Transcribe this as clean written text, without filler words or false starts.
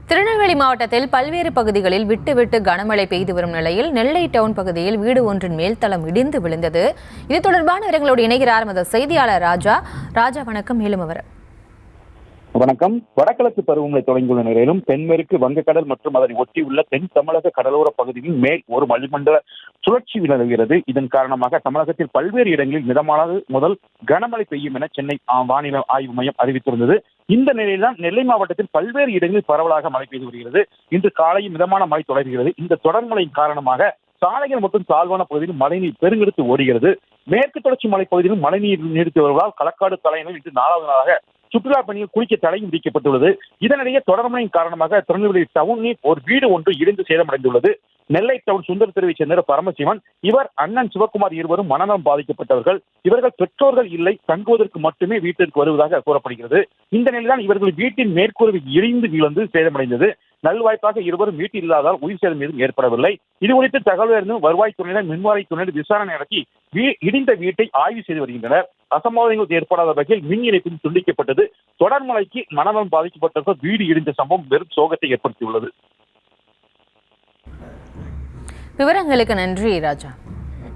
திருநெல்வேலி மாவட்டத்தில் பல்வேறு பகுதிகளில் விட்டு கனமழை பெய்து வரும் நிலையில் நெல்லை டவுன் பகுதியில் வீடு ஒன்றின் மேல்தளம் இடிந்து விழுந்தது. இது தொடர்பான விவரங்களோடு இணைகிறார் நமது செய்தியாளர் ராஜா. வணக்கம். மேலும் அவர். வணக்கம். வடகிழக்கு பருவமழை தொடங்கியுள்ள நிலையிலும் தென்மேற்கு வங்கக்கடல் மற்றும் அதனை ஒட்டியுள்ள தென் தமிழக கடலோர பகுதியின் மேல் ஒரு வளிமண்டல சுழற்சி நிலவுகிறது. இதன் காரணமாக தமிழகத்தில் பல்வேறு இடங்களில் மிதமானது முதல் கனமழை பெய்யும் என சென்னை வானிலை ஆய்வு மையம் அறிவித்திருந்தது. இந்த நிலையில்தான் நெல்லை மாவட்டத்தில் பல்வேறு இடங்களில் பரவலாக மழை பெய்து வருகிறது. இன்று காலையில் மிதமான மழை தொடர்கிறது. இந்த தொடர் மழையின் காரணமாக சாலைகள் மற்றும் தாழ்வான பகுதியில் மழைநீர் பெருங்கெடுத்து ஓடுகிறது. மேற்கு தொடர்ச்சி மலைப்பகுதியிலும் மழைநீர் நீடித்து வருவதால் களக்காடு தலைநகரில் இன்று 4வது நாளாக சுற்றுலா பயணிகள் குளிக்க தடை விதிக்கப்பட்டுள்ளது. இதனிடையே தொடர்மழையின் காரணமாக திருநெல்வேலி டவுனில் ஒரு வீடு ஒன்று இடிந்து சேதமடைந்துள்ளது. நெல்லை டவுன் சுந்தர தெருவை சேர்ந்த பரமசிவன், இவர் அண்ணன் சிவகுமார் இருவரும் மனநலம் பாதிக்கப்பட்டவர்கள். இவர்கள் பெற்றோர்கள் இல்லை, தங்குவதற்கு மட்டுமே வீட்டிற்கு வருவதாக கூறப்படுகிறது. இந்த நிலையில்தான் இவர்கள் வீட்டின் மேற்கூரை இடிந்து விழுந்து சேதமடைந்தது. நல்வாய்ப்பாக இருவரும் வீட்டில் இல்லாதால் உயிர் சேதம் எதுவும் ஏற்படவில்லை. இது குறித்து தகவல் அறிந்து வருவாய்த்துறையினர் மின்வாரியத்துறையினர் விசாரணை நடத்தி இடிந்த வீட்டை ஆய்வு செய்து வருகின்றனர். அசம்பாவிதங்கள் ஏற்படாத வகையில் மின் இணைப்பும் துண்டிக்கப்பட்டது. தொடர் மழைக்கு மனநலம் பாதிக்கப்பட்டவர்கள் வீடு இடிந்த சம்பவம் வெறும் சோகத்தை ஏற்படுத்தியுள்ளது. விவரங்களுக்கு நன்றி ராஜா.